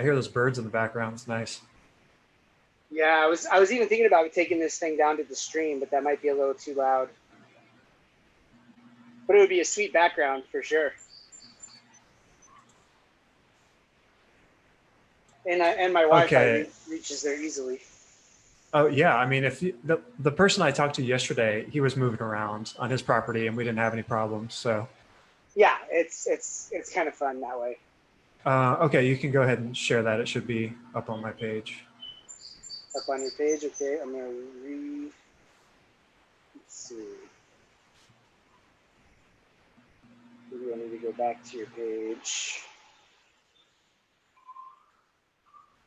I hear those birds in the background. It's nice. Yeah, I was even thinking about taking this thing down to the stream, but that might be a little too loud. But it would be a sweet background for sure. And my Wi-Fi reaches there easily. Oh yeah, I mean, if the person I talked to yesterday, he was moving around on his property, and we didn't have any problems. So yeah, it's kind of fun that way. okay, you can go ahead and share that. It should be up on my page. Up on your page, okay. I'm gonna let's see. Maybe I need to go back to your page.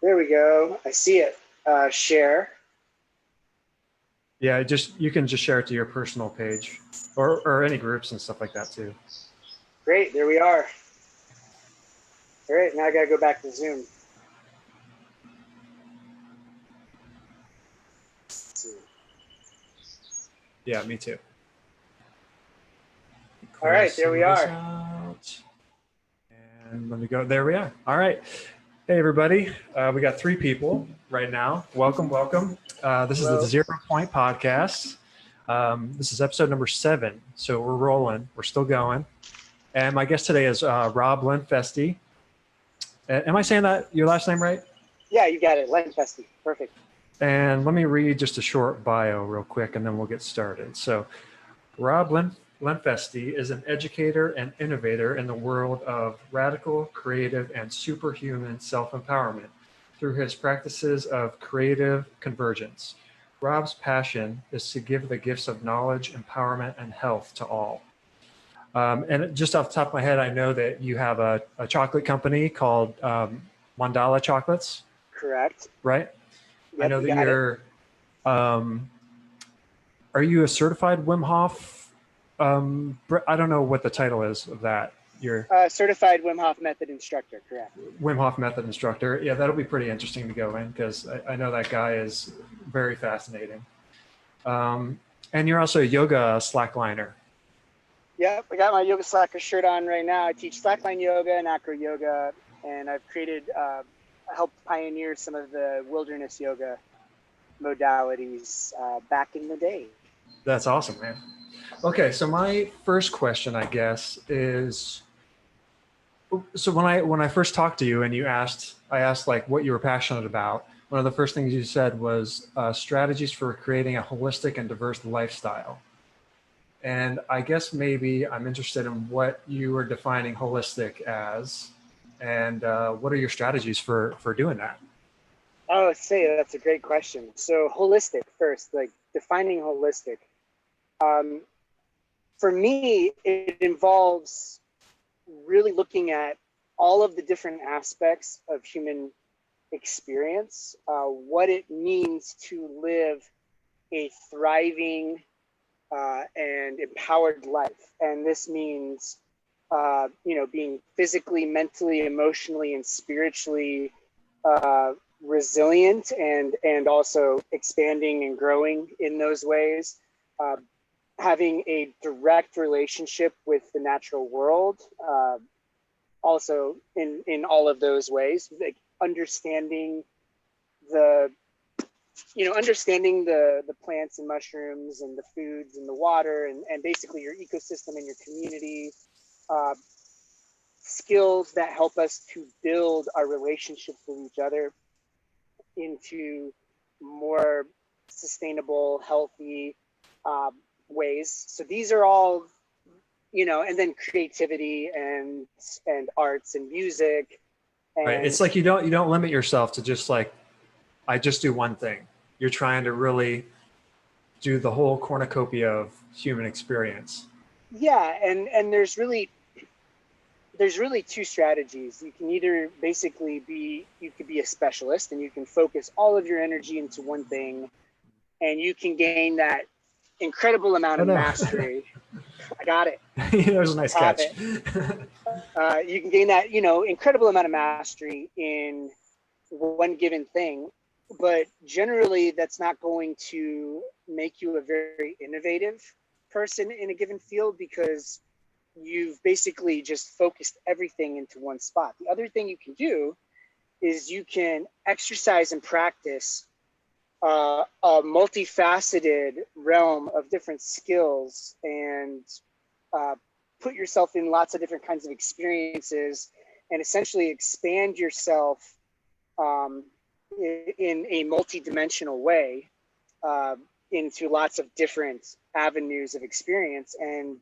There we go. I see it. Share. Yeah, you can just share it to your personal page or any groups and stuff like that too. Great, there we are. All right, now I gotta go back to Zoom. Let's see. Yeah, me too. All right, there we are. And let me go. There we are. All right. Hey, everybody. We got 3 people right now. Welcome, welcome. This is the 0 Point Podcast. This is episode number 7. So we're rolling. We're still going. And my guest today is Rob Lenfestey. Am I saying that your last name right? Yeah, you got it. Lenfestey. Perfect. And let me read just a short bio real quick, and then we'll get started. So Rob Lenfestey is an educator and innovator in the world of radical, creative, and superhuman self-empowerment through his practices of creative convergence. Rob's passion is to give the gifts of knowledge, empowerment, and health to all. And just off the top of my head, I know that you have a chocolate company called Mandala Chocolates. Correct. Right? Yep, I know that you're, are you a certified Wim Hof? I don't know what the title is of that. You're certified Wim Hof method instructor, correct? Wim Hof method instructor. Yeah, that'll be pretty interesting to go in because I know that guy is very fascinating. And you're also a yoga slackliner. Yep, I got my yoga slacker shirt on right now. I teach slackline yoga and acro yoga, and I've created, helped pioneer some of the wilderness yoga modalities back in the day. That's awesome, man. Okay, so my first question, I guess, is, so when I first talked to you and I asked like what you were passionate about, one of the first things you said was strategies for creating a holistic and diverse lifestyle. And I guess maybe I'm interested in what you are defining holistic as, and what are your strategies for doing that? Oh, that's a great question. So holistic first, like defining holistic. For me, it involves really looking at all of the different aspects of human experience, what it means to live a thriving and empowered life. And this means, being physically, mentally, emotionally, and spiritually resilient and also expanding and growing in those ways. Having a direct relationship with the natural world, also in all of those ways, like understanding the plants and mushrooms and the foods and the water and basically your ecosystem and your community, skills that help us to build our relationships with each other into more sustainable, healthy ways. So these are all, and then creativity and arts and music. And right. It's like you don't limit yourself to just like, I just do one thing. You're trying to really do the whole cornucopia of human experience. Yeah, and there's really 2 strategies. You can either basically you could be a specialist and you can focus all of your energy into one thing, and you can gain that incredible amount of mastery. I got it. That was a nice catch. You can gain that, incredible amount of mastery in one given thing, but generally that's not going to make you a very innovative person in a given field because you've basically just focused everything into one spot. The other thing you can do is you can exercise and practice a multifaceted realm of different skills and put yourself in lots of different kinds of experiences and essentially expand yourself in a multi-dimensional way into lots of different avenues of experience. And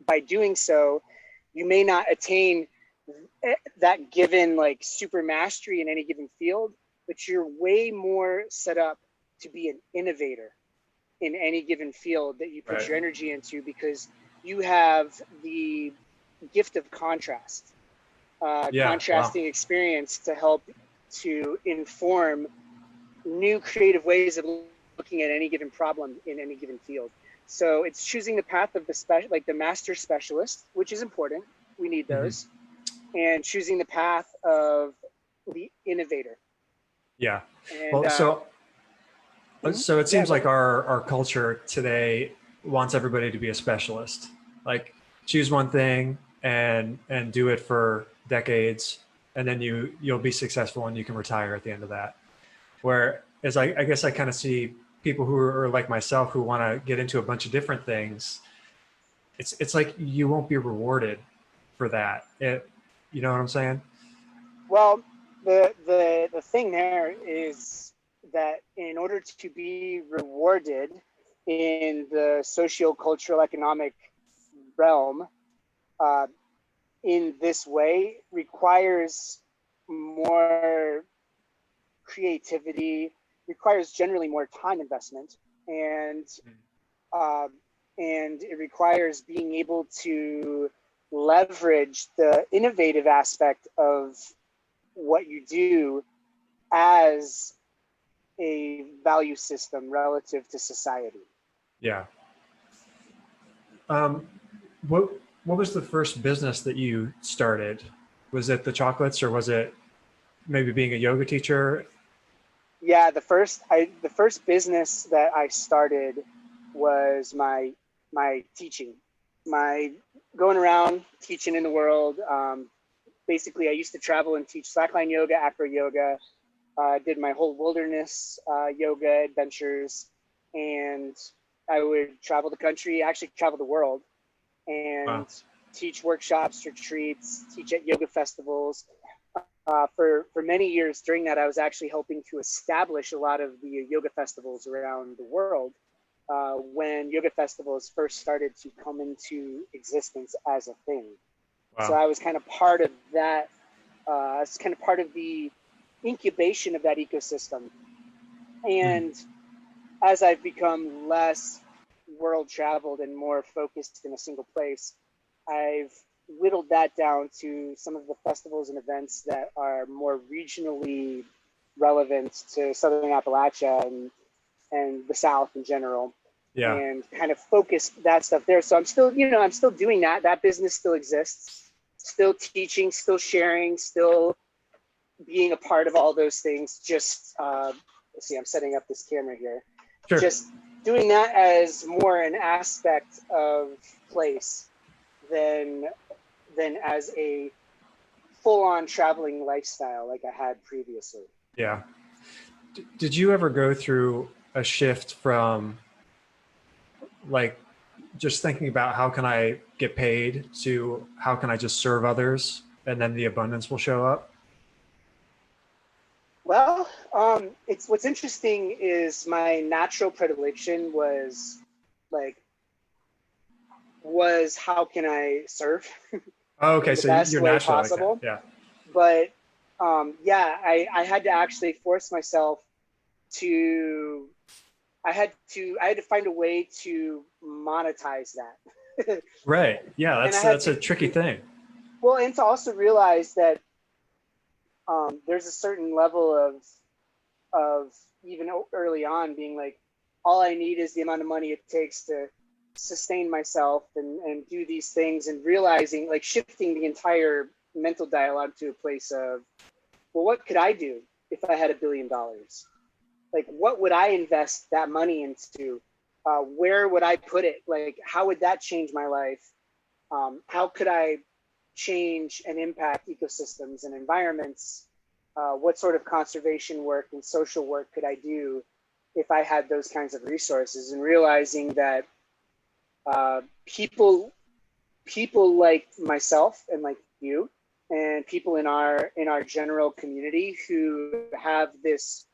by doing so, you may not attain that given like super mastery in any given field, but you're way more set up to be an innovator in any given field that you put your energy into, because you have the gift of contrast, contrasting experience to help to inform new creative ways of looking at any given problem in any given field. So it's choosing the path of the master specialist, which is important. We need those. And choosing the path of the innovator. Yeah. And, well, so it seems like our culture today wants everybody to be a specialist. Like, choose one thing and do it for decades, and then you'll be successful and you can retire at the end of that. Whereas I guess I kind of see people who are like myself who want to get into a bunch of different things. It's like you won't be rewarded for that. You know what I'm saying? Well, the thing there is that in order to be rewarded in the socio-cultural economic realm in this way requires more creativity, requires generally more time investment, and it requires being able to leverage the innovative aspect of what you do as a value system relative to society. Yeah. What was the first business that you started? Was it the chocolates, or was it maybe being a yoga teacher? Yeah, the first business that I started was my teaching, my going around teaching in the world. Basically, I used to travel and teach slackline yoga, acro yoga. Did my whole wilderness yoga adventures, and I would travel the country, actually travel the world, and teach workshops, retreats, teach at yoga festivals. For many years during that, I was actually helping to establish a lot of the yoga festivals around the world when yoga festivals first started to come into existence as a thing. Wow. So I was kind of part of that. It's kind of part of the incubation of that ecosystem. And as I've become less world traveled and more focused in a single place, I've whittled that down to some of the festivals and events that are more regionally relevant to Southern Appalachia and the South in general. Yeah. And kind of focus that stuff there. So I'm still doing that. That business still exists, still teaching, still sharing, still being a part of all those things. Just, let's see, I'm setting up this camera here. Sure. Just doing that as more an aspect of place than as a full-on traveling lifestyle like I had previously. Yeah. Did you ever go through a shift from like just thinking about how can I get paid to how can I just serve others and then the abundance will show up? Well, it's what's interesting is my natural predilection was how can I serve? Oh, okay, so you're natural possible. Like that. Yeah. But I had to actually force myself to. I had to find a way to monetize that. Right. Yeah, that's a tricky thing. Well, and to also realize that there's a certain level of even early on being like, all I need is the amount of money it takes to sustain myself and do these things, and realizing, like, shifting the entire mental dialogue to a place of, well, what could I do if I had $1 billion? Like, what would I invest that money into? Where would I put it? Like, how would that change my life? How could I change and impact ecosystems and environments what sort of conservation work and social work could I do if I had those kinds of resources, and realizing that people like myself and like you and people in our general community who have this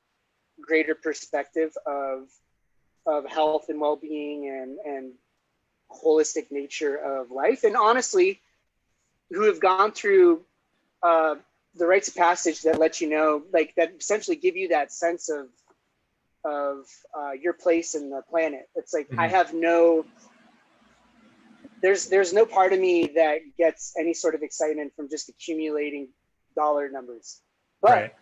greater perspective of health and well-being and holistic nature of life, and honestly who have gone through the rites of passage that let you know, like, that essentially give you that sense of your place in the planet. It's like, I have no, there's no part of me that gets any sort of excitement from just accumulating dollar numbers. But Right.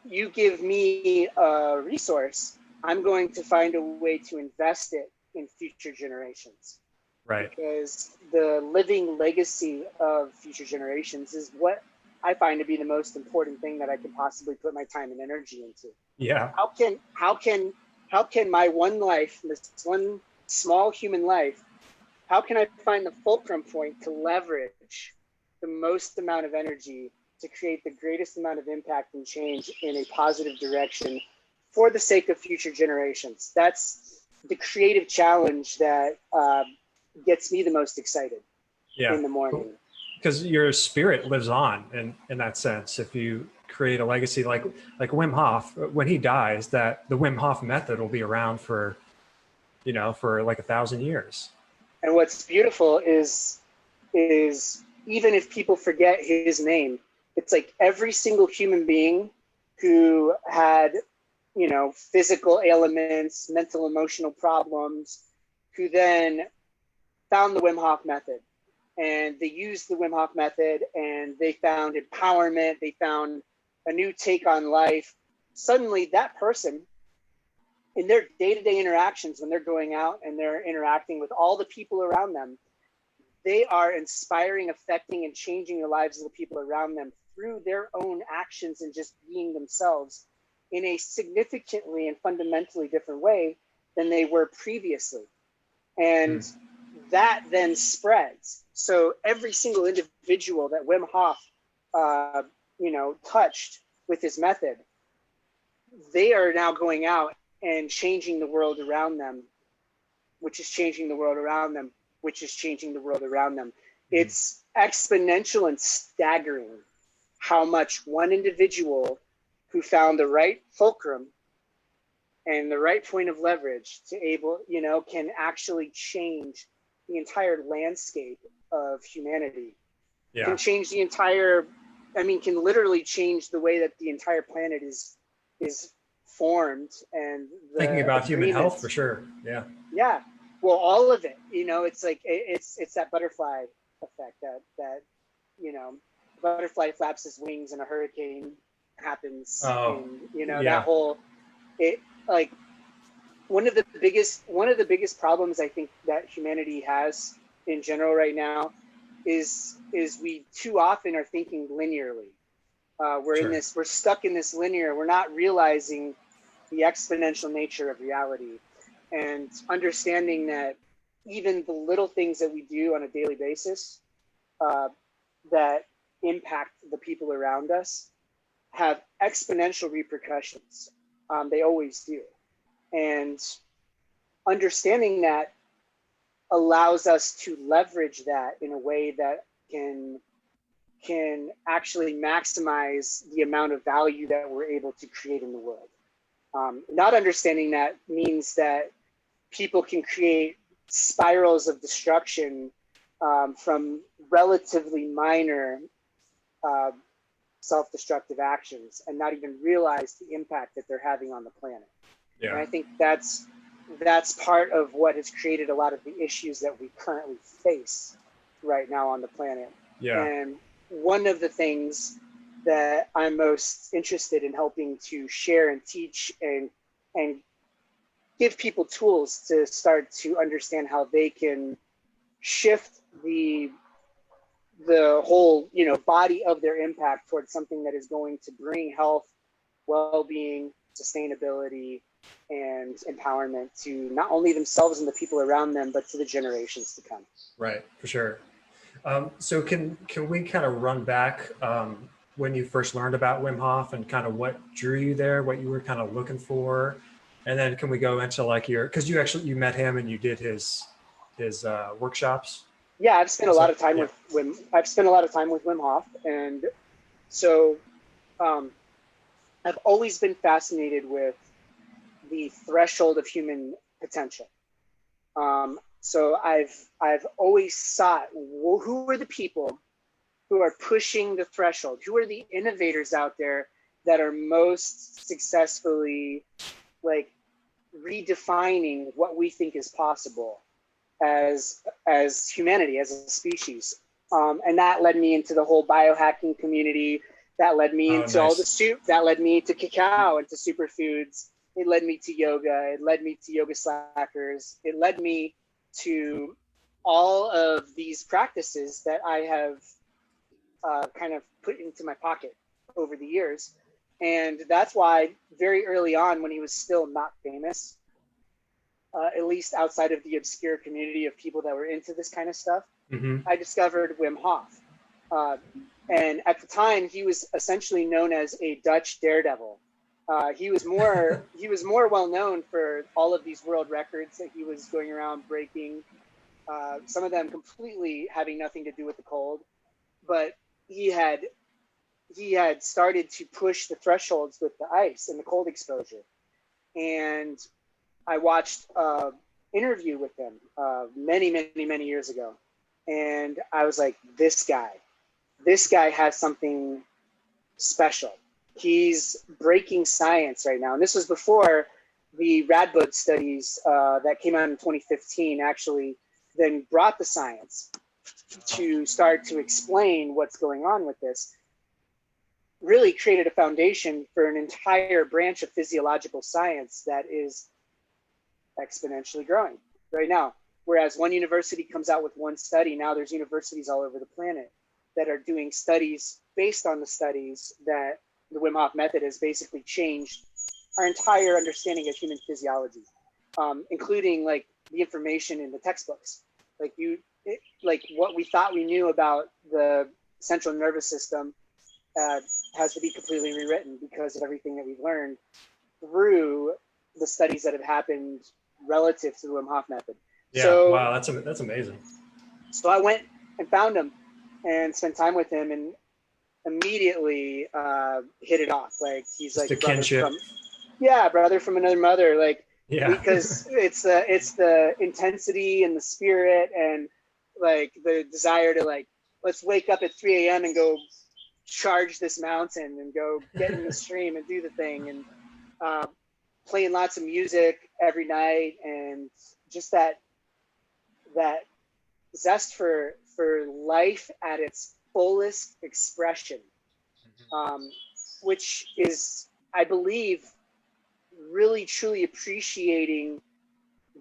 you give me a resource, I'm going to find a way to invest it in future generations. Right. Because the living legacy of future generations is what I find to be the most important thing that I could possibly put my time and energy into. Yeah. How can my one life, this one small human life, how can I find the fulcrum point to leverage the most amount of energy to create the greatest amount of impact and change in a positive direction for the sake of future generations? That's the creative challenge that gets me the most excited in the morning. Because your spirit lives on in that sense. If you create a legacy like Wim Hof, when he dies, that the Wim Hof method will be around for, for like 1,000 years. And what's beautiful is even if people forget his name, it's like every single human being who had, physical ailments, mental, emotional problems, who then found the Wim Hof method, and they used the Wim Hof method, and they found empowerment, they found a new take on life. Suddenly that person, in their day-to-day interactions, when they're going out and they're interacting with all the people around them, they are inspiring, affecting, and changing the lives of the people around them through their own actions and just being themselves in a significantly and fundamentally different way than they were previously. And that then spreads. So every single individual that Wim Hof, touched with his method, they are now going out and changing the world around them, which is changing the world around them, which is changing the world around them. It's exponential and staggering how much one individual who found the right fulcrum and the right point of leverage can actually change the entire landscape of humanity. Yeah. Can change the entire, can literally change the way that the entire planet is formed, and thinking about human health for sure. Yeah. Yeah. Well, all of it, it's like, it's that butterfly effect that butterfly flaps his wings and a hurricane happens. That whole, like, one of the biggest problems I think that humanity has in general right now is we too often are thinking linearly. We're stuck in this linear. We're not realizing the exponential nature of reality, and understanding that even the little things that we do on a daily basis that impact the people around us have exponential repercussions. They always do. And understanding that allows us to leverage that in a way that can actually maximize the amount of value that we're able to create in the world. Not understanding that means that people can create spirals of destruction from relatively minor self-destructive actions and not even realize the impact that they're having on the planet. Yeah. And I think that's part of what has created a lot of the issues that we currently face right now on the planet. Yeah. And one of the things that I'm most interested in helping to share and teach and give people tools to start to understand how they can shift the whole, body of their impact towards something that is going to bring health, well-being, sustainability, and empowerment to not only themselves and the people around them, but to the generations to come. Right, for sure. So can we kind of run back when you first learned about Wim Hof and kind of what drew you there, what you were kind of looking for? And then can we go into like because you met him and you did his workshops? Yeah, I've spent a Is lot that, of time yeah. with Wim. I've spent a lot of time with Wim Hof, and so um, I've always been fascinated with the threshold of human potential. So I've always sought, who are the people who are pushing the threshold? Who are the innovators out there that are most successfully like redefining what we think is possible as humanity, as a species? And that led me into the whole biohacking community. That led me Oh, into all the nice. soup. That led me to cacao and to superfoods. It led me to yoga. It led me to yoga slackers. It led me to all of these practices that I have kind of put into my pocket over the years. And that's why very early on, when he was still not famous, at least outside of the obscure community of people that were into this kind of stuff, Hmm. I discovered Wim Hof. Uh, and at the time, he was essentially known as a Dutch daredevil. He was more well known for all of these world records that he was going around breaking. Some of them completely having nothing to do with the cold, but he had he had started to push the thresholds with the ice and the cold exposure. And I watched an interview with him many, many, many years ago, and I was like, this guy has something special. He's breaking science right now. And this was before the Radboud studies that came out in 2015 actually then brought the science to start to explain what's going on with this. Really created a foundation for an entire branch of physiological science that is exponentially growing right now. Whereas one university comes out with one study, now there's universities all over the planet that are doing studies based on the studies that the Wim Hof method has basically changed our entire understanding of human physiology, including like the information in the textbooks. Like what we thought we knew about the central nervous system has to be completely rewritten because of everything that we've learned through the studies that have happened relative to the Wim Hof method. Yeah. So, Wow. That's amazing. so I went and found him and spent time with him, and immediately hit it off. Like he's Just a like kinship. brother from another mother. Like Yeah. because it's the intensity and the spirit and like the desire to like let's wake up at 3 a.m. and go charge this mountain and go get in the stream and do the thing, and uh, playing lots of music every night, and just that zest for life at its fullest expression, um, which is, I believe, really truly appreciating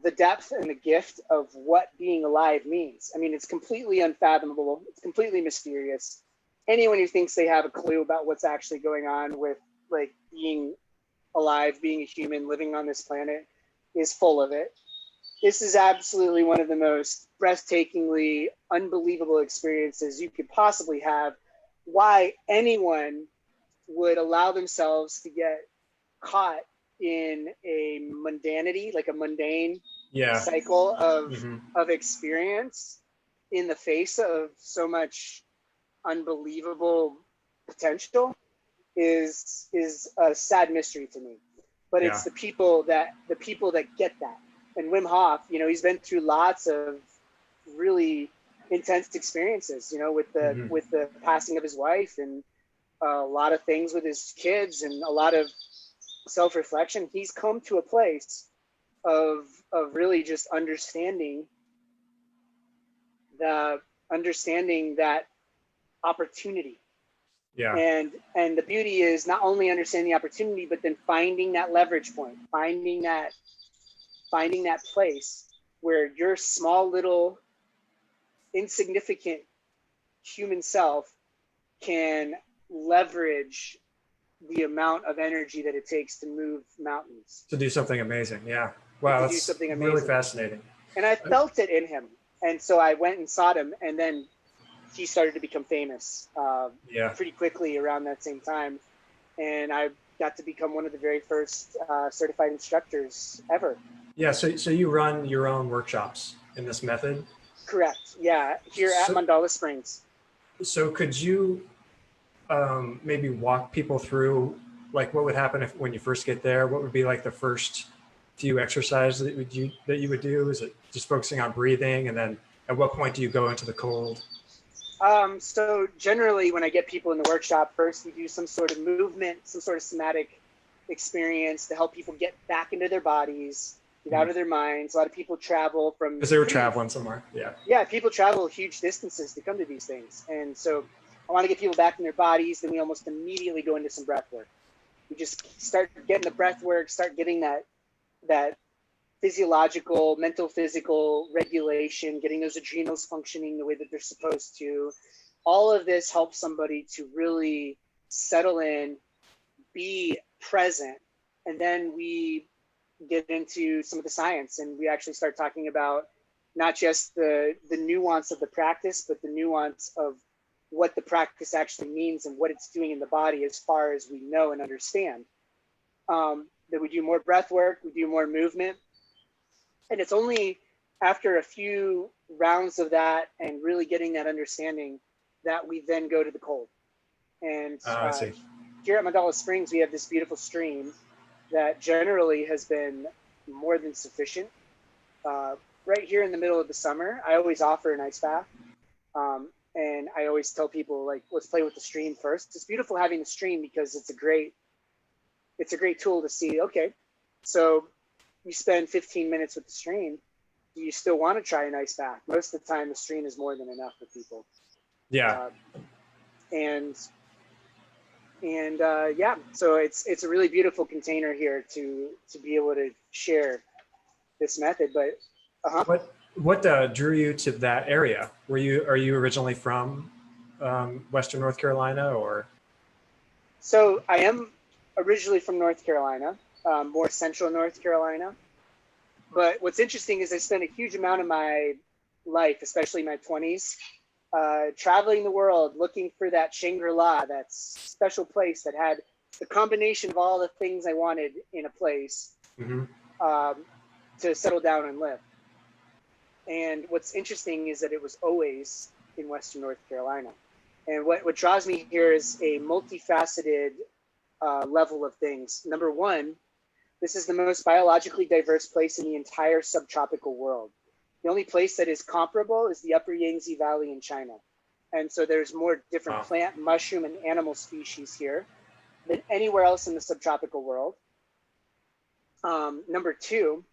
the depth and the gift of what being alive means. I mean, it's completely unfathomable. It's completely mysterious. Anyone who thinks they have a clue about what's actually going on with like being alive, being a human, living on this planet is full of it. This is absolutely one of the most breathtakingly unbelievable experiences you could possibly have. Why anyone would allow themselves to get caught in a mundanity, like a mundane Yeah. cycle Hmm. of experience in the face of so much unbelievable potential is a sad mystery to me. But Yeah. it's the people that get that. And Wim Hof, he's been through lots of really intense experiences, with the Hmm. with the passing of his wife, and a lot of things with his kids, and a lot of self-reflection. He's come to a place of really just the understanding that opportunity. Yeah. And the beauty is not only understanding the opportunity, but then finding that leverage point, finding that place where your small little insignificant human self can leverage the amount of energy that it takes to move mountains, To do something amazing. Yeah. and Wow. to do That's something really amazing. fascinating. And I felt it in him. And so I went and sought him, and then he started to become famous Yeah. pretty quickly around that same time. And I got to become one of the very first certified instructors ever. Yeah. So you run your own workshops in this method. Correct. Yeah, here at So, Mandala Springs. so could you maybe walk people through like what would happen if when you first get there? What would be like the first few exercises that you would do? Is it just focusing on breathing, and then at what point do you go into the cold? So generally, when I get people in the workshop, first we do some sort of movement, some sort of somatic experience to help people get back into their bodies, get out of their minds. A lot of people travel from Because they were traveling somewhere. Yeah. yeah, people travel huge distances to come to these things, and so I want to get people back in their bodies. Then we almost immediately go into some breath work. We just start getting the breath work, start getting that physiological, mental, physical regulation, getting those adrenals functioning the way that they're supposed to. All of this helps somebody to really settle in, be present, and then we get into some of the science, and we actually start talking about not just the nuance of the practice, but the nuance of what the practice actually means and what it's doing in the body as far as we know and understand. Then we do more breath work, we do more movement. And it's only after a few rounds of that and really getting that understanding that we then go to the cold. And I see. here at Mandala Springs, we have this beautiful stream that generally has been more than sufficient. Right here in the middle of the summer, I always offer an ice bath. And I always tell people, like, let's play with the stream first. It's beautiful having the stream because it's a great tool to see, okay, so you spend 15 minutes with the stream. Do you still want to try an ice bath? Most of the time, the stream is more than enough for people. Yeah. And yeah, so it's a really beautiful container here to be able to share this method. But What drew you to that area? Are you originally from Western North Carolina, or? So I am originally from North Carolina, more central North Carolina. But what's interesting is I spent a huge amount of my life, especially my 20s, traveling the world looking for that Shangri-La, that special place that had the combination of all the things I wanted in a place to settle down and live. And what's interesting is that it was always in Western North Carolina. And what draws me here is a multifaceted level of things. Number one, this is the most biologically diverse place in the entire subtropical world. The only place that is comparable is the Upper Yangtze Valley in China. And so there's more different plant, mushroom, and animal species here than anywhere else in the subtropical world. Number two,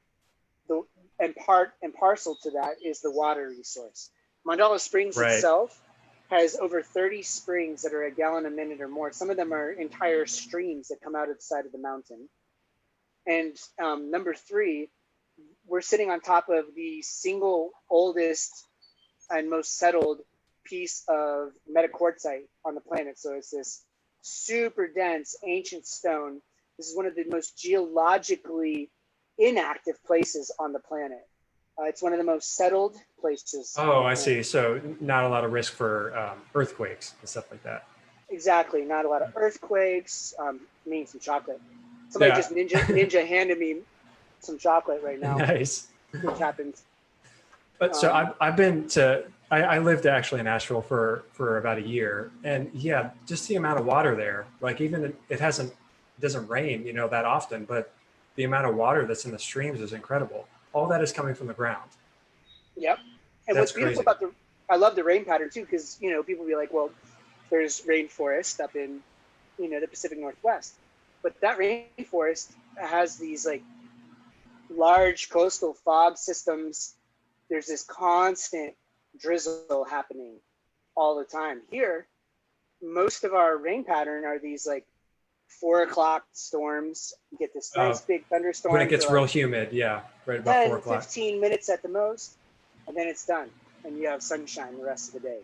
part and parcel to that is the water resource. Mandala Springs itself has over 30 springs that are a gallon a minute or more. Some of them are entire streams that come out of the side of the mountain. And number three, we're sitting on top of the single oldest and most settled piece of metaquartzite on the planet. So it's this super dense ancient stone. This is one of the most geologically inactive places on the planet. It's one of the most settled places. Oh, I see. So not a lot of risk for earthquakes and stuff like that. Exactly. Not a lot of earthquakes. Meaning some chocolate. Somebody just ninja handed me some chocolate right now. Nice. Which happens. But so I've been to, I lived actually in Nashville for about a year, and yeah, just the amount of water there, like even it doesn't rain, that often, but the amount of water that's in the streams is incredible. All that is coming from the ground. Yep. And That's what's beautiful crazy. I love the rain pattern too, because, people be like, well, there's rainforest up in, the Pacific Northwest. But that rainforest has these like large coastal fog systems. There's this constant drizzle happening all the time. Here, most of our rain pattern are these like 4 o'clock storms. You get this nice big thunderstorm. When it gets real humid, yeah, right about 4 o'clock. 15 minutes at the most, and then it's done. And you have sunshine the rest of the day.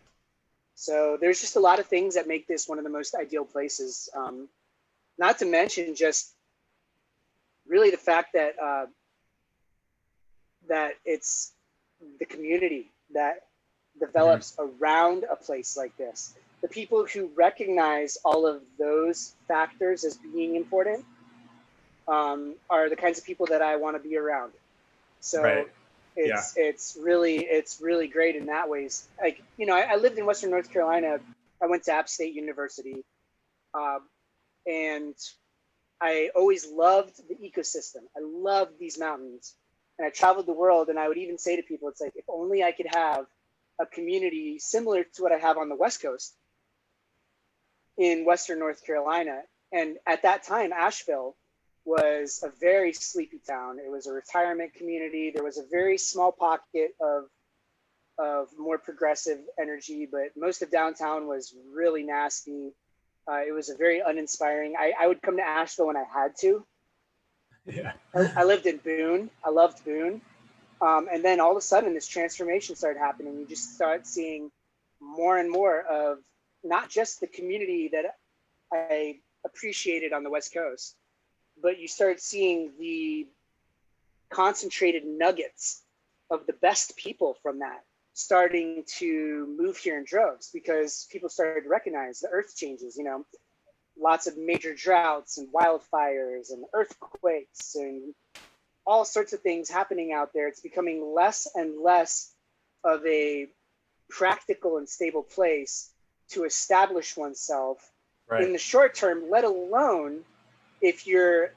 So there's just a lot of things that make this one of the most ideal places. Not to mention just really the fact that that it's the community that develops around a place like this. The people who recognize all of those factors as being important are the kinds of people that I want to be around. So Right. Yeah. it's really great in that ways. Like, you know, I lived in Western North Carolina. I went to App State University, and I always loved the ecosystem. I loved these mountains, and I traveled the world. And I would even say to people, it's like, if only I could have a community similar to what I have on the West Coast in Western North Carolina. And at that time, Asheville was a very sleepy town. It was a retirement community. There was a very small pocket of more progressive energy, but most of downtown was really nasty. It was a very uninspiring. I would come to Asheville when I had to. Yeah. I lived in Boone. I loved Boone. And then all of a sudden this transformation started happening. You just start seeing more and more of not just the community that I appreciated on the West Coast, but you start seeing the concentrated nuggets of the best people from that starting to move here in droves, because people started to recognize the earth changes, you know, lots of major droughts and wildfires and earthquakes and all sorts of things happening out there. It's becoming less and less of a practical and stable place to establish oneself in the short term, let alone if your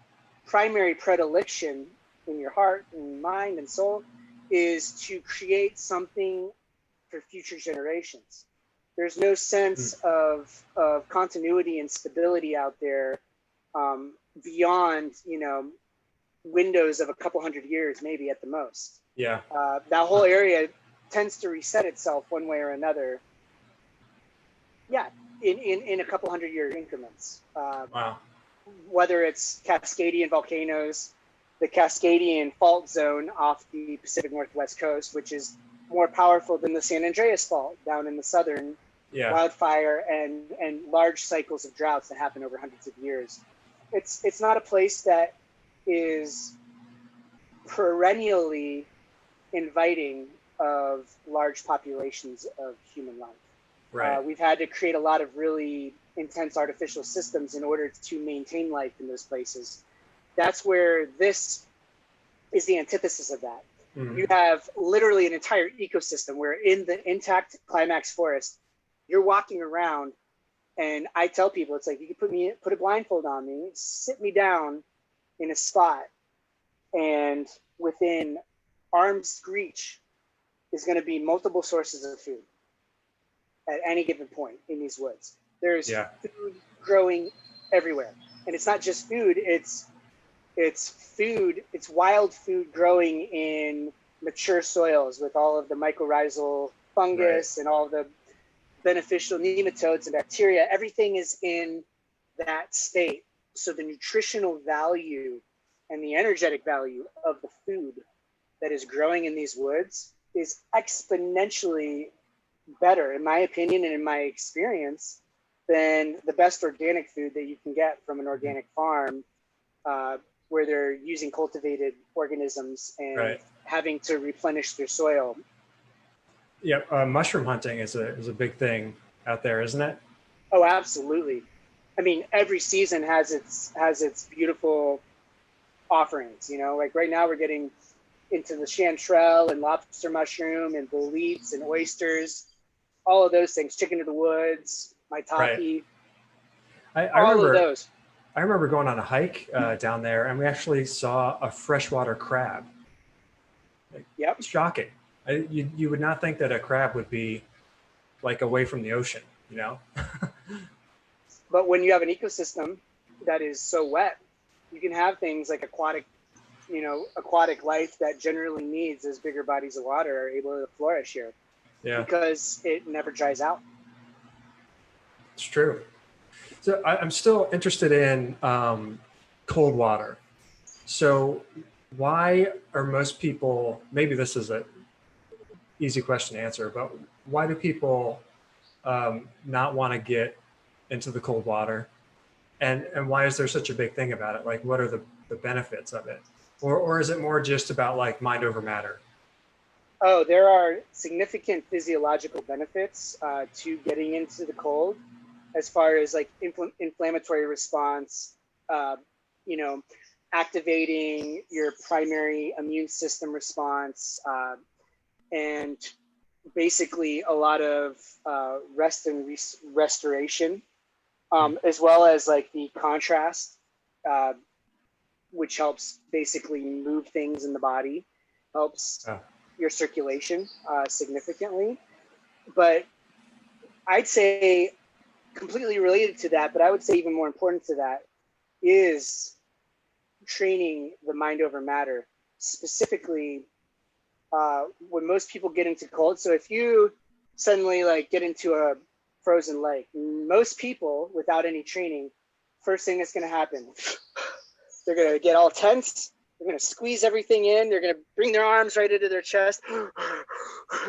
primary predilection in your heart and mind and soul is to create something for future generations. There's no sense of continuity and stability out there beyond, you know, windows of a couple hundred years, maybe at the most. Yeah. That whole area tends to reset itself one way or another. Yeah, in a couple hundred year increments. Wow. Whether it's Cascadian volcanoes, the Cascadian fault zone off the Pacific Northwest coast, which is more powerful than the San Andreas fault down in the southern, wildfire and large cycles of droughts that happen over hundreds of years. It's not a place that is perennially inviting of large populations of human life. Right. We've had to create a lot of really intense artificial systems in order to maintain life in those places. That's where this is the antithesis of that. You have literally an entire ecosystem where in the intact climax forest, you're walking around, and I tell people, it's like, you can put a blindfold on me, sit me down in a spot, and within arm's reach is going to be multiple sources of food at any given point in these woods. There's food growing everywhere. And it's not just food, it's food, it's wild food growing in mature soils with all of the mycorrhizal fungus and all the beneficial nematodes and bacteria. Everything is in that state. So the nutritional value and the energetic value of the food that is growing in these woods is exponentially better, in my opinion and in my experience, than the best organic food that you can get from an organic farm, where they're using cultivated organisms and having to replenish their soil. Yeah, mushroom hunting is a big thing out there, isn't it? Oh, absolutely. I mean, every season has its beautiful offerings. You know, like right now we're getting into the chanterelle and lobster mushroom and boletes and oysters, all of those things. Chicken of the woods, maitake, all of those. I remember going on a hike down there, and we actually saw a freshwater crab. Yep. Shocking. You would not think that a crab would be like away from the ocean, you know? But when you have an ecosystem that is so wet, you can have things like aquatic life that generally needs those bigger bodies of water are able to flourish here. Yeah. Because it never dries out. It's true. So I'm still interested in cold water. So why are most people, maybe this is an easy question to answer, but why do people not want to get into the cold water? And why is there such a big thing about it? Like, what are the benefits of it? Or is it more just about like mind over matter? Oh, there are significant physiological benefits to getting into the cold, as far as like inflammatory response, uh, you know, activating your primary immune system response, and basically a lot of rest and restoration, as well as like the contrast, uh, which helps basically move things in the body, helps Oh, your circulation significantly. But I'd say completely related to that, but I would say even more important to that is training the mind over matter, specifically when most people get into cold. So if you suddenly like get into a frozen lake, most people without any training, first thing that's going to happen, they're going to get all tense. They're going to squeeze everything in. They're going to bring their arms right into their chest. They're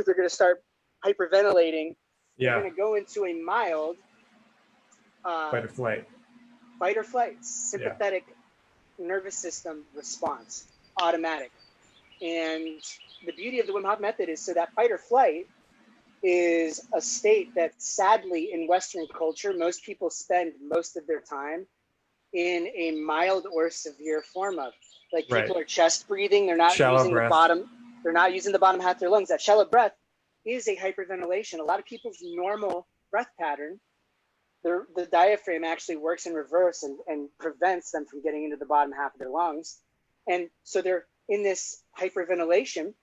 going to start hyperventilating. They're yeah. going to go into a mild Fight or flight. fight or flight, Yeah. sympathetic nervous system response, automatic. And the beauty of the Wim Hof method is, so that fight or flight is a state that sadly in Western culture, most people spend most of their time in a mild or severe form of. Like people Right. are chest breathing, they're not Shallow using breath. they're not using the bottom half of their lungs. That shallow breath is a hyperventilation. A lot of people's normal breath pattern, the diaphragm actually works in reverse and prevents them from getting into the bottom half of their lungs. And so they're in this hyperventilation.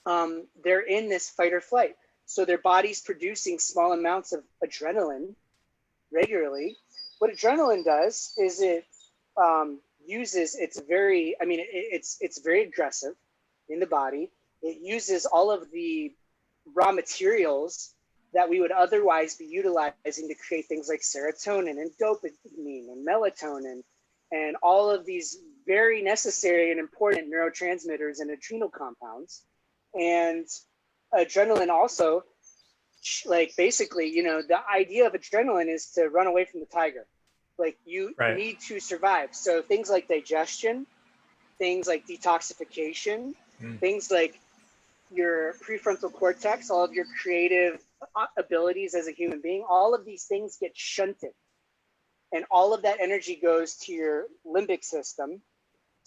They're in this fight or flight. So their body's producing small amounts of adrenaline regularly. What adrenaline does is it uses, it's very aggressive in the body. It uses all of the raw materials that we would otherwise be utilizing to create things like serotonin and dopamine and melatonin and all of these very necessary and important neurotransmitters and adrenal compounds. And adrenaline also, like basically, the idea of adrenaline is to run away from the tiger. Like you Right. need to survive. So things like digestion, things like detoxification, things like your prefrontal cortex, all of your creative abilities as a human being, all of these things get shunted. And all of that energy goes to your limbic system,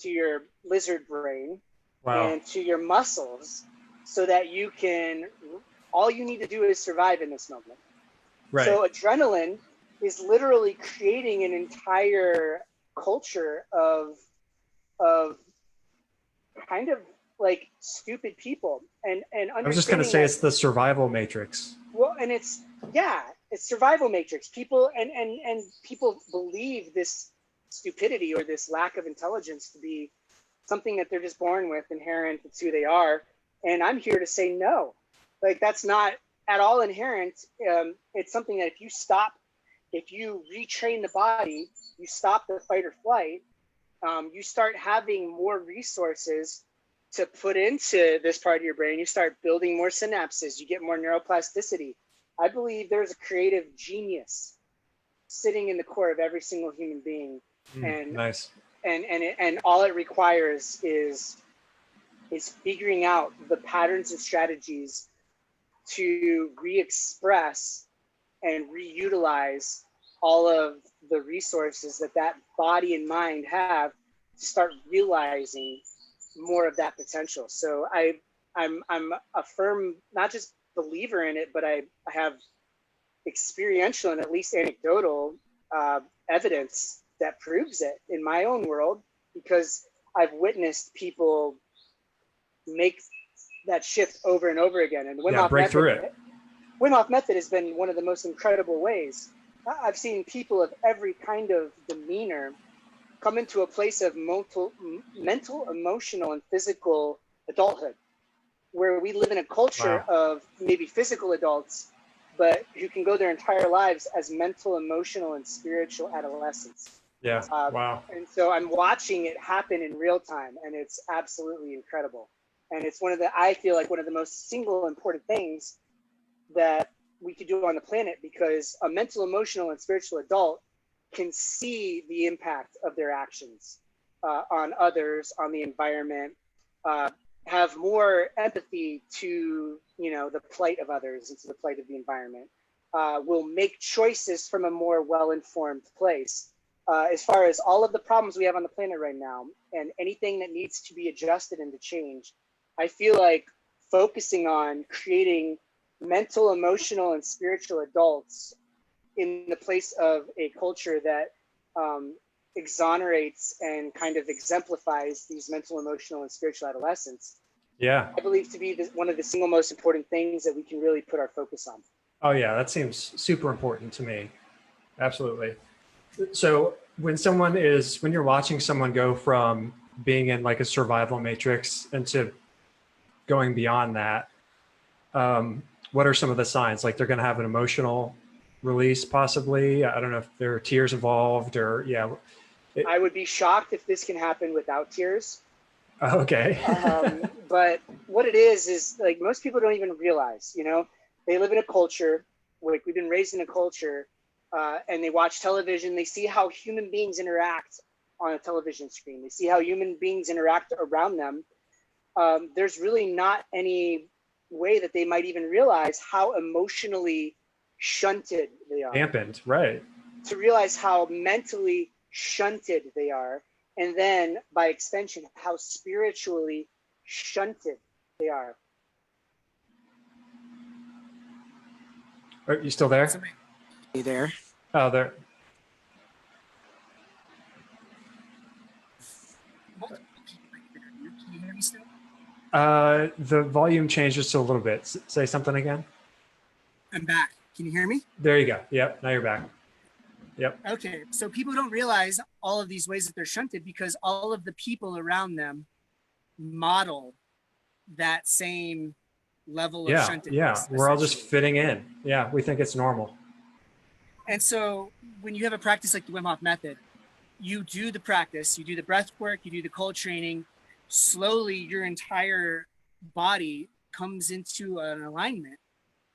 to your lizard brain, Wow. and to your muscles, so that all you need to do is survive in this moment. Right. So adrenaline is literally creating an entire culture of kind of like stupid people, and I was just going to understanding say that, it's the survival matrix. well, and it's survival matrix. People and people believe this stupidity or this lack of intelligence to be something that they're just born with, inherent. It's who they are. And I'm here to say no. Like that's not at all inherent. It's something that if you retrain the body, you stop the fight or flight, you start having more resources to put into this part of your brain. You start building more synapses, you get more neuroplasticity. I believe there's a creative genius sitting in the core of every single human being. And nice. And all it requires is figuring out the patterns and strategies to re-express and reutilize all of the resources that body and mind have to start realizing more of that potential. So I'm a firm, not just believer in it, but I have experiential and at least anecdotal evidence that proves it in my own world, because I've witnessed people make that shift over and over again. And Wim Hof method has been one of the most incredible ways. I've seen people of every kind of demeanor come into a place of mental, emotional, and physical adulthood, where we live in a culture of maybe physical adults, but who can go their entire lives as mental, emotional, and spiritual adolescents. Yeah. Wow. And so I'm watching it happen in real time, and it's absolutely incredible. And it's I feel like one of the most single important things that we could do on the planet, because a mental, emotional, and spiritual adult can see the impact of their actions on others, on the environment, have more empathy to, you know, the plight of others and to the plight of the environment, will make choices from a more well-informed place. As far as all of the problems we have on the planet right now and anything that needs to be adjusted and to change, I feel like focusing on creating mental, emotional, and spiritual adults in the place of a culture that exonerates and kind of exemplifies these mental, emotional, and spiritual adolescents, Yeah. I believe to be one of the single most important things that we can really put our focus on. Oh yeah, that seems super important to me. Absolutely. So when you're watching someone go from being in like a survival matrix into going beyond that, what are some of the signs? Like they're going to have an emotional release, possibly. I don't know if there are tears involved or yeah. I would be shocked if this can happen without tears. Okay. But what it is like most people don't even realize, you know, they live in a culture, like we've been raised in a culture, and they watch television, they see how human beings interact on a television screen, they see how human beings interact around them. There's really not any way that they might even realize how emotionally shunted they are. Dampened, right. To realize how mentally shunted they are, and then by extension, how spiritually shunted they are. Are you still there? Somebody, you there? Oh, there. Can you hear me still? The volume changed just a little bit. Say something again. I'm back. Can you hear me? There you go. Yep. Now you're back. Yep. Okay. So people don't realize all of these ways that they're shunted because all of the people around them model that same level of shunted. Yeah. We're all just fitting in. Yeah. We think it's normal. And so when you have a practice like the Wim Hof method, you do the practice, you do the breath work, you do the cold training, slowly your entire body comes into an alignment.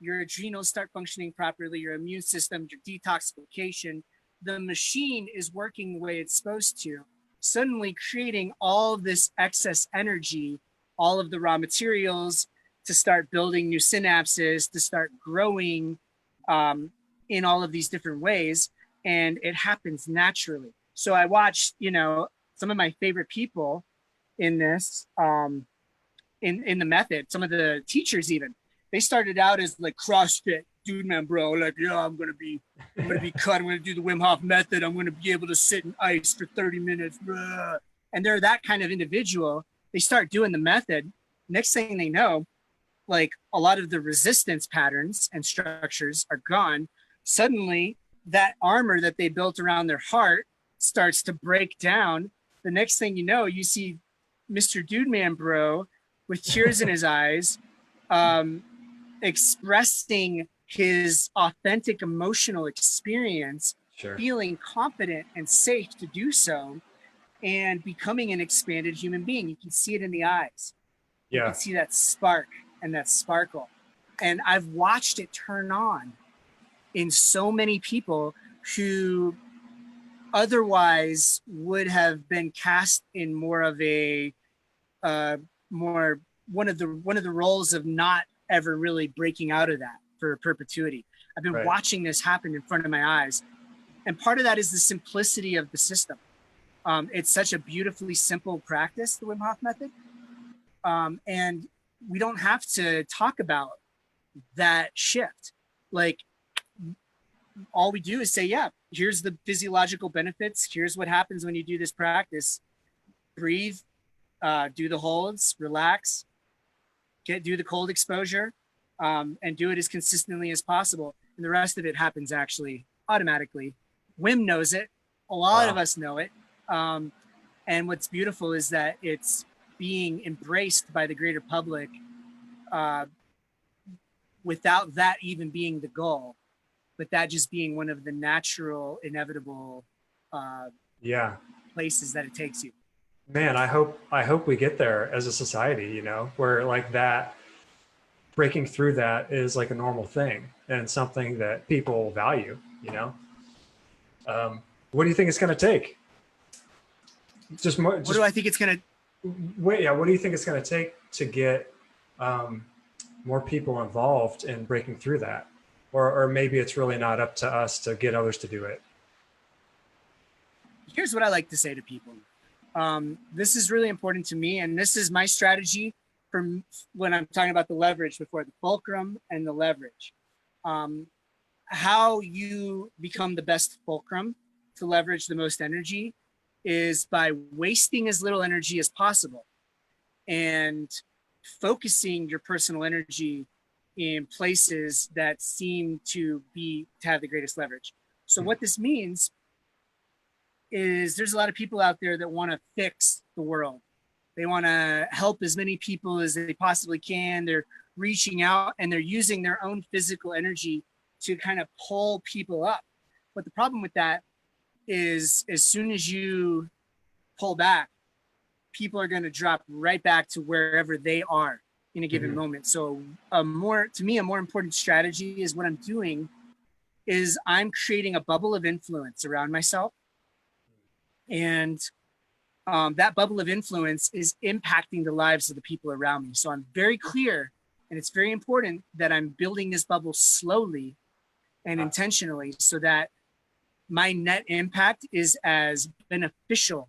Your adrenals start functioning properly, your immune system, your detoxification, the machine is working the way it's supposed to, suddenly creating all of this excess energy, all of the raw materials to start building new synapses, to start growing in all of these different ways. And it happens naturally. So I watched, you know, some of my favorite people in this, in the method, some of the teachers even, they started out as like CrossFit dude, man, bro. Like, yeah, I'm gonna be cut. I'm gonna do the Wim Hof method. I'm gonna be able to sit in ice for 30 minutes. Blah. And they're that kind of individual. They start doing the method. Next thing they know, like a lot of the resistance patterns and structures are gone. Suddenly, that armor that they built around their heart starts to break down. The next thing you know, you see Mr. Dude Man Bro with tears in his eyes, expressing his authentic emotional experience, Sure. feeling confident and safe to do so, and becoming an expanded human being. You can see it in the eyes. You can see that spark and that sparkle. And I've watched it turn on in so many people who otherwise would have been cast in more of a one of the roles of not ever really breaking out of that for perpetuity. I've been watching this happen in front of my eyes. And part of that is the simplicity of the system. It's such a beautifully simple practice, the Wim Hof method. And we don't have to talk about that shift. Like, all we do is say, yeah, here's the physiological benefits. Here's what happens when you do this practice. Breathe, do the holds, relax, do the cold exposure, and do it as consistently as possible. And the rest of it happens actually automatically. Wim knows it. A lot of us know it. And what's beautiful is that it's being embraced by the greater public without that even being the goal, but that just being one of the natural, inevitable places that it takes you. Man, I hope we get there as a society, you know, where like that breaking through that is like a normal thing and something that people value, you know. What do you think it's going to take? What do I think it's going to? What do you think it's going to take to get more people involved in breaking through that? Or maybe it's really not up to us to get others to do it. Here's what I like to say to people. This is really important to me, and this is my strategy for when I'm talking about the leverage before, the fulcrum and the leverage. How you become the best fulcrum to leverage the most energy is by wasting as little energy as possible and focusing your personal energy in places that seem to have the greatest leverage. So what this means is there's a lot of people out there that want to fix the world. They want to help as many people as they possibly can. They're reaching out and they're using their own physical energy to kind of pull people up. But the problem with that is as soon as you pull back, people are going to drop right back to wherever they are in a given moment. So to me, a more important strategy is what I'm doing is I'm creating a bubble of influence around myself. And that bubble of influence is impacting the lives of the people around me. So I'm very clear, and it's very important that I'm building this bubble slowly and intentionally so that my net impact is as beneficial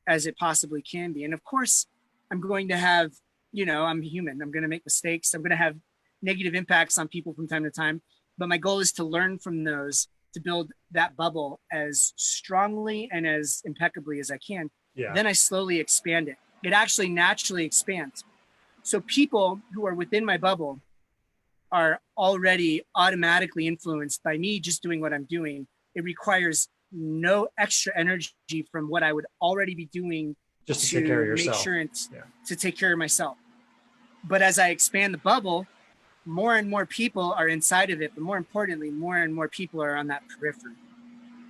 as it possibly can be. And of course, I'm going to have, I'm human. I'm going to make mistakes. I'm going to have negative impacts on people from time to time. But my goal is to learn from those, to build that bubble as strongly and as impeccably as I can. Yeah. Then I slowly expand it. It actually naturally expands. So people who are within my bubble are already automatically influenced by me just doing what I'm doing. It requires no extra energy from what I would already be doing just to take care of yourself. Make sure to take care of myself. But as I expand the bubble, more and more people are inside of it, but more importantly, more and more people are on that periphery.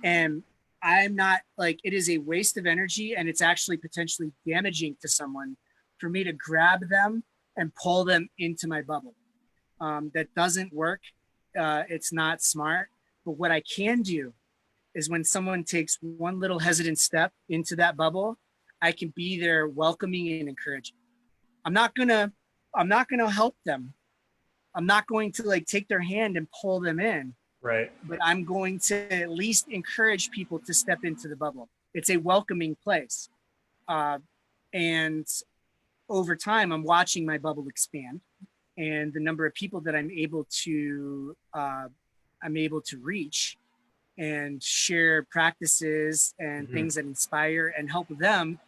And I'm not it is a waste of energy, and it's actually potentially damaging to someone for me to grab them and pull them into my bubble. That doesn't work. It's not smart. But what I can do is when someone takes one little hesitant step into that bubble, I can be there welcoming and encouraging. I'm not gonna help them. I'm not going to take their hand and pull them in. Right. But I'm going to at least encourage people to step into the bubble. It's a welcoming place. And over time, I'm watching my bubble expand, and the number of people that I'm able to reach and share practices and things that inspire and help them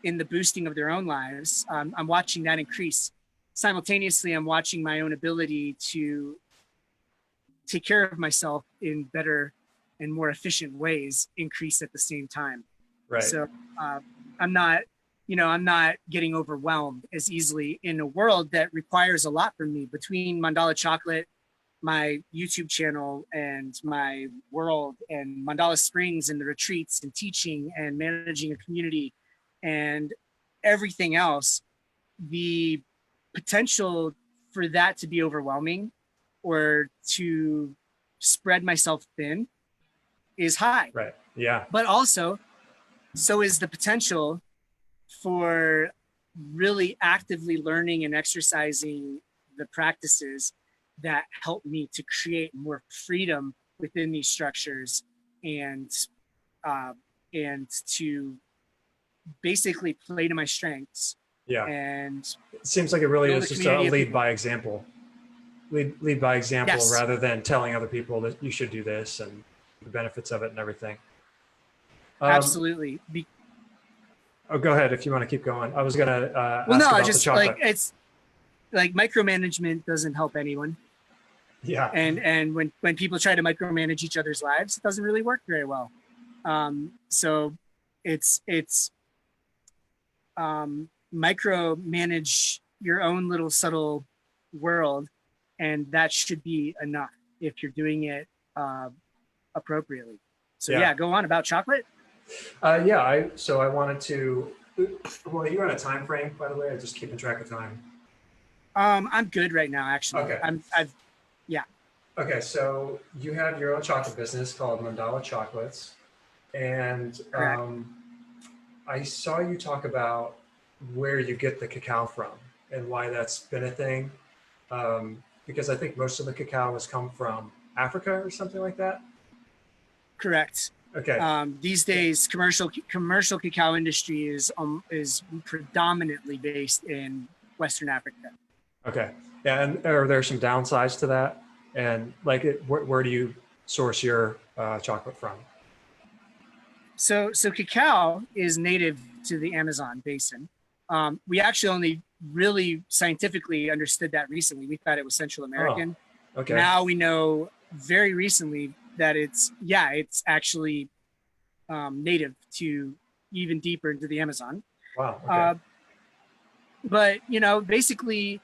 in the boosting of their own lives. I'm watching that increase. Simultaneously, I'm watching my own ability to take care of myself in better and more efficient ways increase at the same time. Right. So I'm not getting overwhelmed as easily in a world that requires a lot from me. Between Mandala Chocolate, my YouTube channel, and my world, and Mandala Springs, and the retreats, and teaching, and managing a community, and everything else, the potential for that to be overwhelming or to spread myself thin is high. Right. Yeah. But also, so is the potential for really actively learning and exercising the practices that help me to create more freedom within these structures and to basically play to my strengths. Yeah. And it seems like it really is just a lead by example. Lead by example, yes, rather than telling other people that you should do this and the benefits of it and everything. Absolutely. Go ahead if you want to keep going. I was going to ask about the chocolate. It's micromanagement doesn't help anyone. Yeah. And when people try to micromanage each other's lives, it doesn't really work very well. So it's micromanage your own little subtle world, and that should be enough if you're doing it appropriately. So yeah, go on about chocolate. I wanted to. Well, you're on a time frame, by the way. I'm just keeping track of time. I'm good right now, actually. Okay. Okay, so you have your own chocolate business called Mandala Chocolates, and I saw you talk about where you get the cacao from and why that's been a thing? Because I think most of the cacao has come from Africa or something like that. Correct. Okay. These days, commercial cacao industry is predominantly based in Western Africa. Okay. Yeah. And are there some downsides to that? And like, where do you source your chocolate from? So cacao is native to the Amazon basin. We actually only really scientifically understood that recently. We thought it was Central American. Oh, okay. Now we know very recently that it's actually native to even deeper into the Amazon. Wow. Okay. But basically,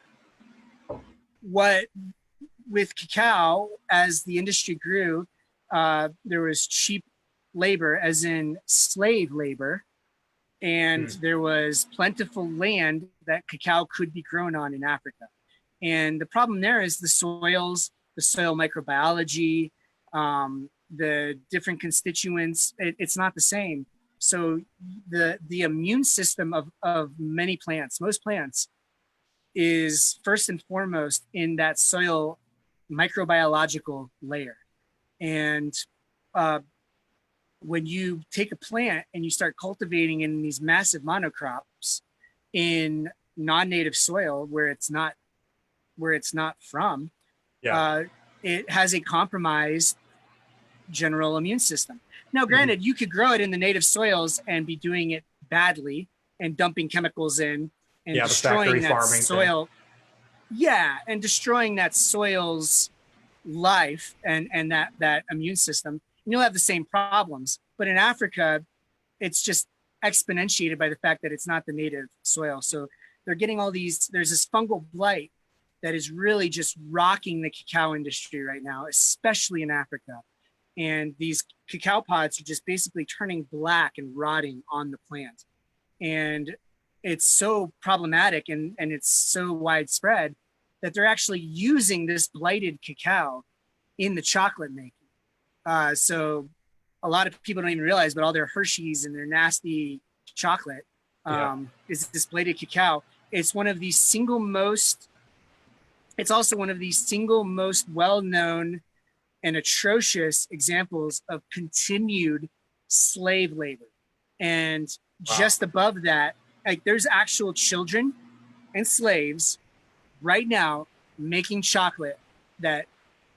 what with cacao, as the industry grew, there was cheap labor, as in slave labor, and there was plentiful land that cacao could be grown on in Africa. And the problem there is the soils, the soil microbiology, the different constituents. It's not the same. So the immune system of many plants, most plants, is first and foremost in that soil microbiological layer. And when you take a plant and you start cultivating in these massive monocrops in non-native soil where it's not from, Yeah. it has a compromised general immune system. Now, granted, you could grow it in the native soils and be doing it badly and dumping chemicals in and destroying that soil. And destroying that soil's life and that immune system. And you'll have the same problems. But in Africa, it's just exponentiated by the fact that it's not the native soil. So they're getting all these, there's this fungal blight that is really just rocking the cacao industry right now, especially in Africa. And these cacao pods are just basically turning black and rotting on the plant. And it's so problematic and it's so widespread that they're actually using this blighted cacao in the chocolate making. So a lot of people don't even realize, but all their Hershey's and their nasty chocolate is this blighted cacao. It's one of the single most, it's also one of the single most well-known and atrocious examples of continued slave labor. And just above that, like there's actual children and slaves right now making chocolate that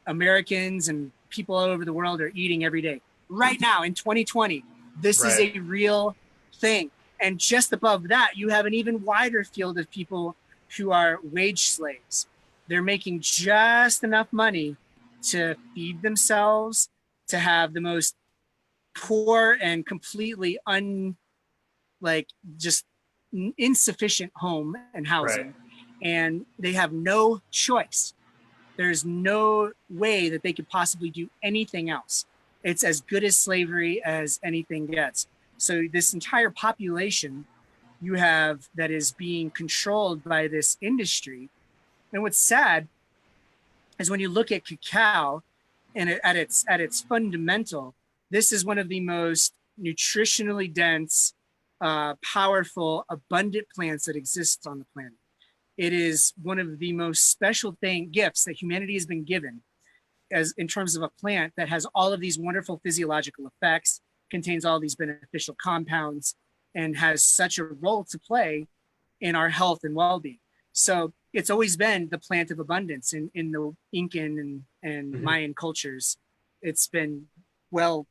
Americans and people all over the world are eating every day. Right now in 2020, this is a real thing. And just above that, you have an even wider field of people who are wage slaves. They're making just enough money to feed themselves, to have the most poor and completely insufficient home and housing. Right. And they have no choice. There's no way that they could possibly do anything else. It's as good as slavery as anything gets. So this entire population you have that is being controlled by this industry. And what's sad is when you look at cacao and at its fundamental, this is one of the most nutritionally dense, powerful, abundant plants that exists on the planet. It is one of the most special gifts that humanity has been given, as in terms of a plant that has all of these wonderful physiological effects, contains all these beneficial compounds, and has such a role to play in our health and well-being. So it's always been the plant of abundance in the Incan and Mayan cultures. It's been loved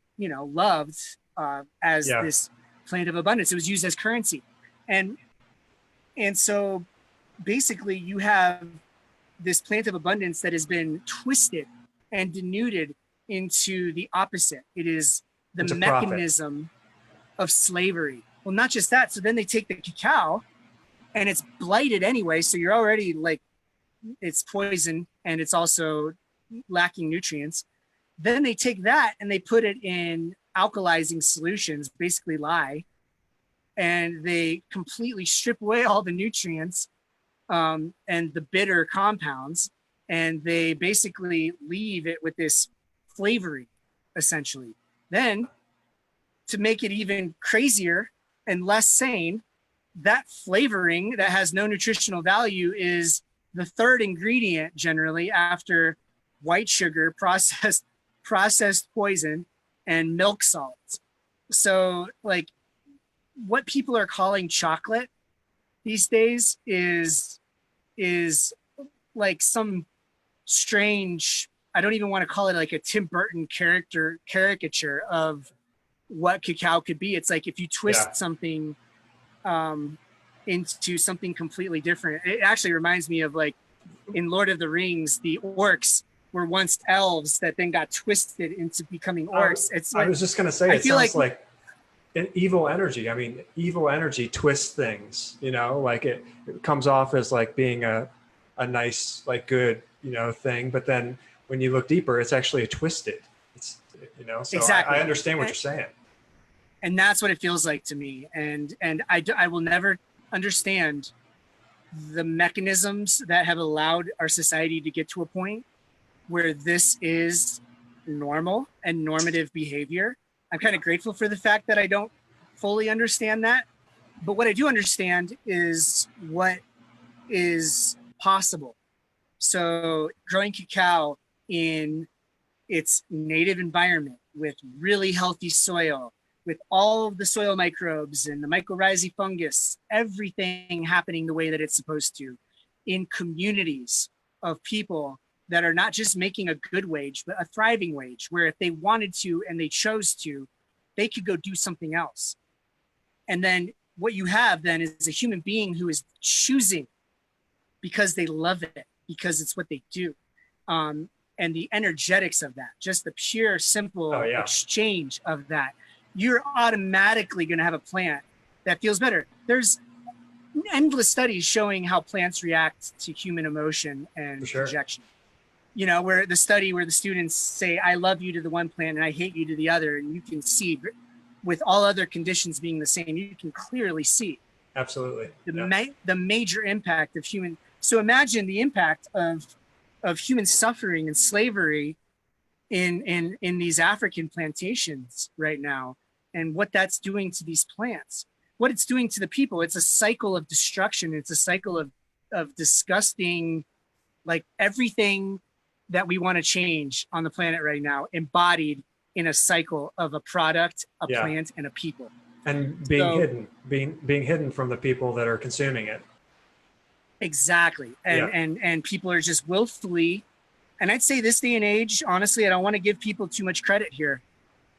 as this plant of abundance. It was used as currency. And so basically you have this plant of abundance that has been twisted and denuded into the opposite. It is the mechanism of slavery. Well, not just that. So then they take the cacao and it's blighted anyway. So you're already it's poison and it's also lacking nutrients. Then they take that and they put it in alkalizing solutions, basically lye, and they completely strip away all the nutrients and the bitter compounds, and they basically leave it with this flavoring, essentially. Then, to make it even crazier and less sane, that flavoring that has no nutritional value is the third ingredient generally after white sugar, processed poison, and milk solids. So like what people are calling chocolate these days is like some strange, I don't even want to call it like a Tim Burton caricature of what cacao could be. It's like if you twist something into something completely different. It actually reminds me of like in Lord of the Rings, the orcs were once elves that then got twisted into becoming orcs. It's like, I was just going to say, it sounds like an evil energy. I mean, evil energy twists things, you know, like it comes off as like being a nice, like good, you know, thing. But then when you look deeper, it's actually a twisted, it's, you know, so exactly. I understand what you're saying. And that's what it feels like to me. And I will never understand the mechanisms that have allowed our society to get to a point where this is normal and normative behavior. I'm kind of grateful for the fact that I don't fully understand that. But what I do understand is what is possible. So growing cacao in its native environment with really healthy soil, with all of the soil microbes and the mycorrhizae fungus, everything happening the way that it's supposed to, in communities of people that are not just making a good wage, but a thriving wage, where if they wanted to and they chose to, they could go do something else. And then what you have then is a human being who is choosing because they love it, because it's what they do. And the energetics of that, just the pure, simple exchange of that, you're automatically going to have a plant that feels better. There's endless studies showing how plants react to human emotion and projection. You know, where the students say, I love you to the one plant and I hate you to the other. And you can see with all other conditions being the same, you can clearly see. Absolutely. The major impact of human. So imagine the impact of human suffering and slavery in these African plantations right now, and what that's doing to these plants, what it's doing to the people. It's a cycle of destruction. It's a cycle of disgusting, like everything that we want to change on the planet right now, embodied in a cycle of a product, a plant, and a people. And being hidden from the people that are consuming it. Exactly. And people are just willfully, and I'd say this day and age, honestly, I don't want to give people too much credit here.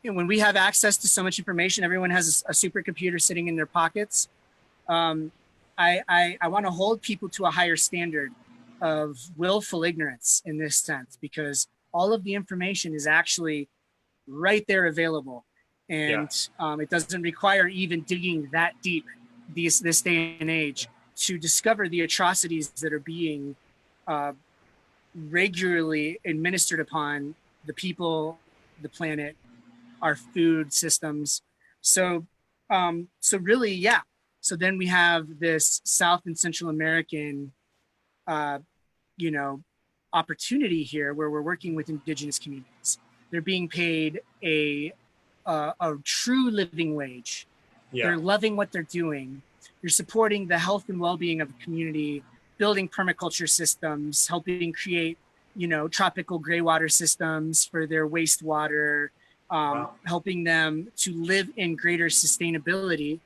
You know, when we have access to so much information, everyone has a supercomputer sitting in their pockets. I want to hold people to a higher standard of willful ignorance in this sense, because all of the information is actually right there available. And it doesn't require even digging that deep this day and age to discover the atrocities that are being regularly administered upon the people, the planet, our food systems. So really, yeah. So then we have this South and Central American, opportunity here where we're working with indigenous communities. They're being paid a true living wage. They're loving what they're doing. You're supporting the health and well-being of the community, building permaculture systems, helping create, tropical gray water systems for their wastewater, helping them to live in greater sustainability,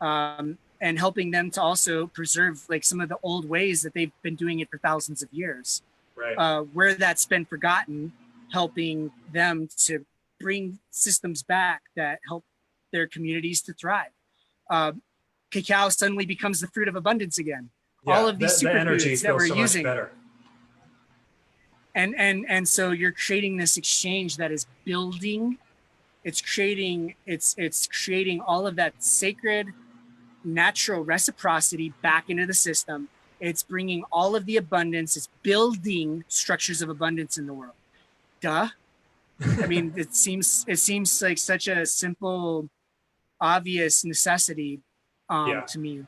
and helping them to also preserve like some of the old ways that they've been doing it for thousands of years. Right. Where that's been forgotten, helping them to bring systems back that help their communities to thrive. Cacao suddenly becomes the fruit of abundance again. All of these superfoods that we're using. Better. And so you're creating this exchange that is building. It's creating all of that sacred, natural reciprocity back into the system. It's bringing all of the abundance. It's building structures of abundance in the world. Duh. I mean, it seems like such a simple, obvious necessity to me.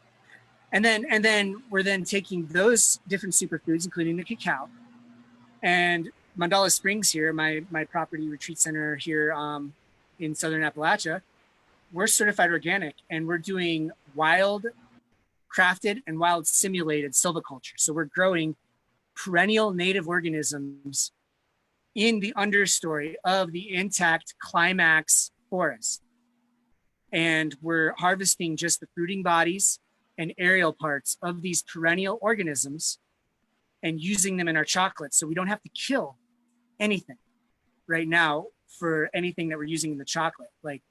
And then we're then taking those different superfoods, including the cacao, and Mandala Springs here, my property retreat center here in Southern Appalachia. We're certified organic, and we're doing wild crafted and wild simulated silviculture. So we're growing perennial native organisms in the understory of the intact climax forest. And we're harvesting just the fruiting bodies and aerial parts of these perennial organisms and using them in our chocolate. So we don't have to kill anything right now for anything that we're using in the chocolate. Like,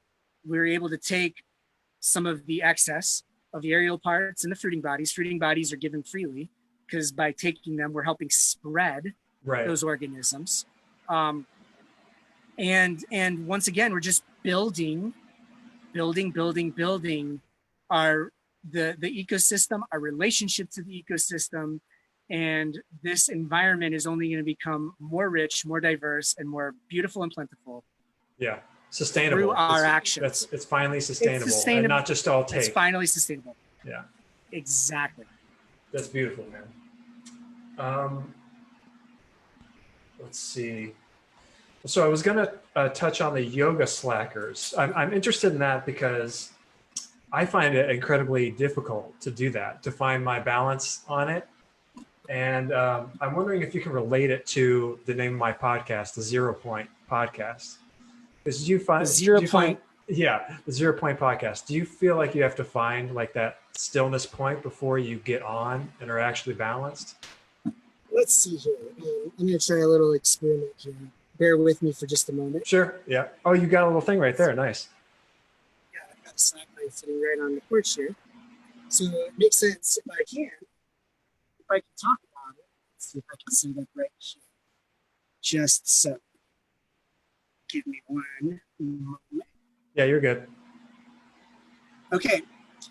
we're able to take some of the excess of the aerial parts and the fruiting bodies. Fruiting bodies are given freely because by taking them, we're helping spread those organisms. And once again, we're just building our the ecosystem, our relationship to the ecosystem. And this environment is only going to become more rich, more diverse, and more beautiful and plentiful. Yeah. Sustainable. Through our actions. It's finally sustainable, and not just all take. It's finally sustainable. Yeah. Exactly. That's beautiful, man. Let's see. So I was going to touch on the yoga slackers. I'm interested in that because I find it incredibly difficult to do that, to find my balance on it. And I'm wondering if you can relate it to the name of my podcast, the 0 Point Podcast. Because you find the 0 Point. Yeah, the 0 Point Podcast. Do you feel like you have to find like that stillness point before you get on and are actually balanced? Let's see here. I'm going to try a little experiment here. Bear with me for just a moment. Sure. Yeah. Oh, you got a little thing right there. Nice. Yeah, I've got a slack line sitting right on the porch here. So it makes sense if I can talk about it. Let's see if I can set it up right here. Just so. Give me one moment. Yeah, you're good. Okay.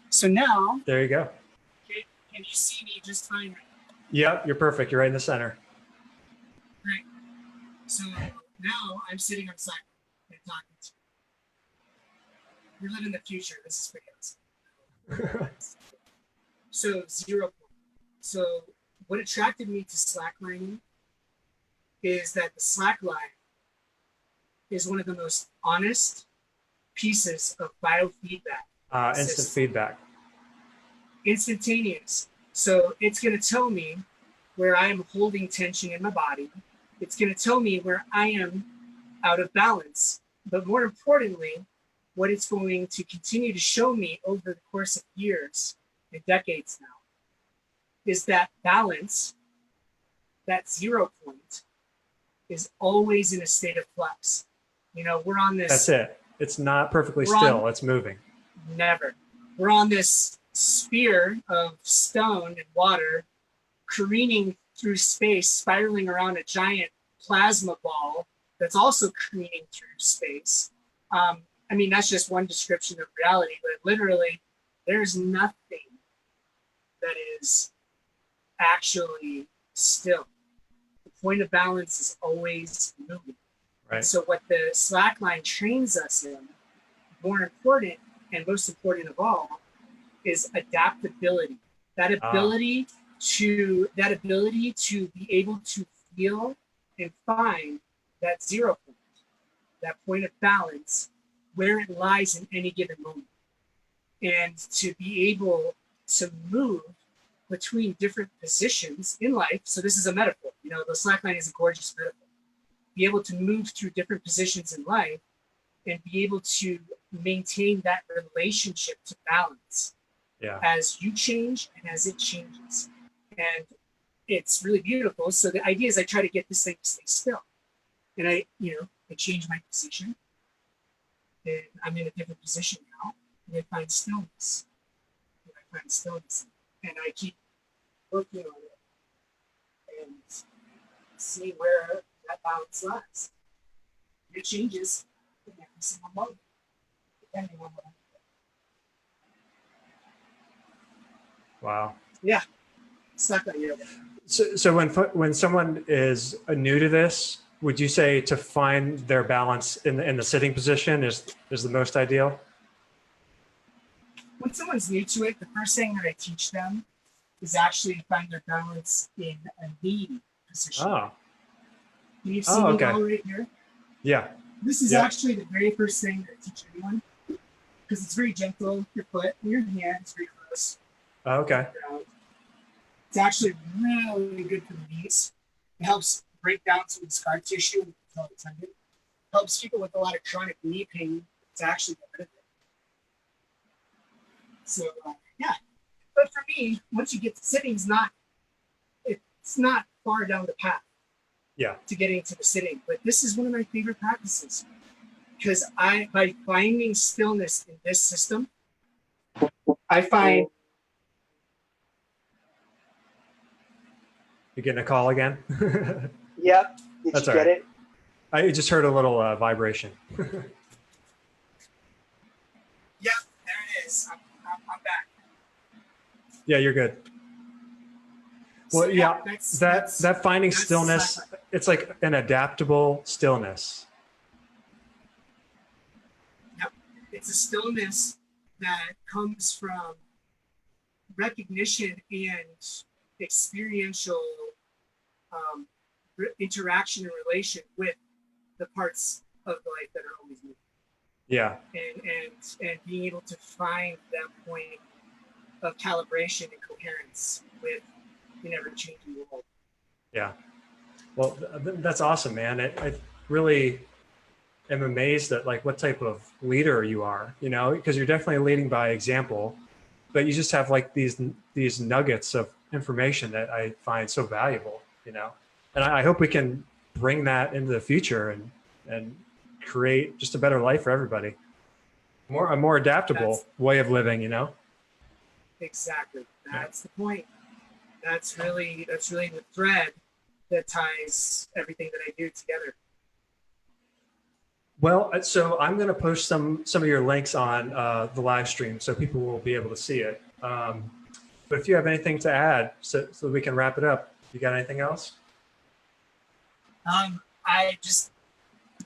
So now. There you go. Okay, can you see me just fine right now? Yep, you're perfect. You're right in the center. Great. So now I'm sitting on Slack and talking to you. We live in the future. This is pretty awesome. So 0 Point. So what attracted me to slacklining is that the slackline is one of the most honest pieces of biofeedback. Instant feedback. Instantaneous. So it's going to tell me where I am holding tension in my body. It's going to tell me where I am out of balance. But more importantly, what it's going to continue to show me over the course of years and decades now is that balance, that 0 point, is always in a state of flux. You know, we're on this. That's it. It's not perfectly still. It's moving. Never. We're on this sphere of stone and water careening through space, spiraling around a giant plasma ball that's also careening through space. I mean, that's just one description of reality, but literally there's nothing that is actually still. The point of balance is always moving. Right. So what the slackline trains us in, more important and most important of all, is adaptability. That ability to be able to feel and find that 0 point, that point of balance, where it lies in any given moment, and to be able to move between different positions in life. So this is a metaphor. You know, the slackline is a gorgeous metaphor. Be able to move through different positions in life and be able to maintain that relationship to balance as you change and as it changes. And it's really beautiful. So the idea is I try to get this thing to stay still. And I change my position. And I'm in a different position now. And I find stillness. And I keep working on it and see where that balance lies. It changes in every single moment, depending on what I'm doing. Wow. Yeah. It's not that yoga. So when someone is new to this, would you say to find their balance in the sitting position is the most ideal? When someone's new to it, the first thing that I teach them is actually to find their balance in a knee position. Oh. Can you see me all right here? Yeah. This is actually the very first thing that I teach anyone, because it's very gentle, your foot and your hand is very close. Okay. It's actually really good for the knees. It helps break down some of the scar tissue and tendon. Helps people with a lot of chronic knee pain to actually get rid of it. So yeah, but for me, once you get to sitting, it's not far down the path. Yeah. To getting to the sitting, but this is one of my favorite practices because by finding stillness in this system, I find. You're getting a call again? Yep. Did That's you all get right. it? I just heard a little vibration. Yeah, there it is. I'm back. Yeah, you're good. So, Well, yeah, that's that finding stillness, it's like an adaptable stillness. Yep. It's a stillness that comes from recognition and experiential interaction and relation with the parts of life that are always moving. Yeah. And being able to find that point of calibration and coherence with the ever-changing world. Yeah. Well, that's awesome, man. I really am amazed at like what type of leader you are, you know, because you're definitely leading by example, but you just have like these nuggets of information that I find so valuable, you know, and I hope we can bring that into the future and create just a better life for everybody. A more adaptable way of living, you know? Exactly. That's the point. That's really the thread that ties everything that I do together. Well, so I'm going to post some of your links on the live stream so people will be able to see it. But if you have anything to add, so we can wrap it up, you got anything else?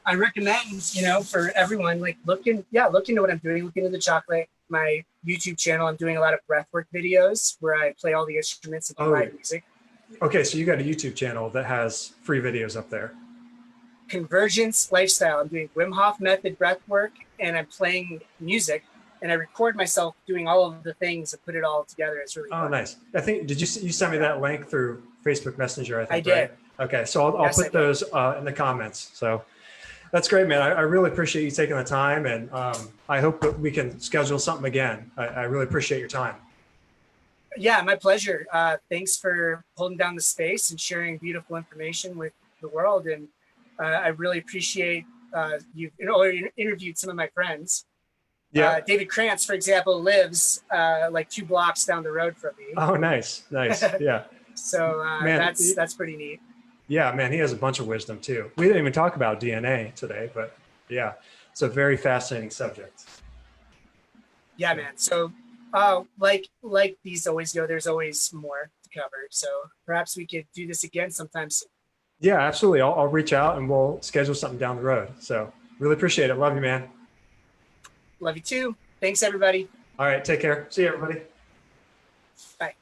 I recommend, you know, for everyone, like look into what I'm doing, look into the chocolate, my YouTube channel. I'm doing a lot of breathwork videos where I play all the instruments and live music. Okay, so you got a YouTube channel that has free videos up there. Convergence Lifestyle. I'm doing Wim Hof method breathwork, and I'm playing music, and I record myself doing all of the things and put it all together. It's really fun. Nice. I think you sent me that link through Facebook Messenger? I think I did. Right? Okay, so I'll put those in the comments. So that's great, man. I really appreciate you taking the time, and I hope that we can schedule something again. I really appreciate your time. Yeah, my pleasure. Thanks for holding down the space and sharing beautiful information with the world. And I really appreciate you interviewed some of my friends. Yeah. David Krantz, for example, lives like 2 blocks down the road from me. Oh, nice. Yeah. So man, that's pretty neat. Yeah, man, he has a bunch of wisdom too. We didn't even talk about DNA today, but yeah, it's a very fascinating subject. Yeah, man. So like these always go, there's always more to cover. So perhaps we could do this again sometime soon. Yeah, absolutely. I'll reach out and we'll schedule something down the road. So really appreciate it. Love you, man. Love you too. Thanks, everybody. All right, take care. See you, everybody. Bye.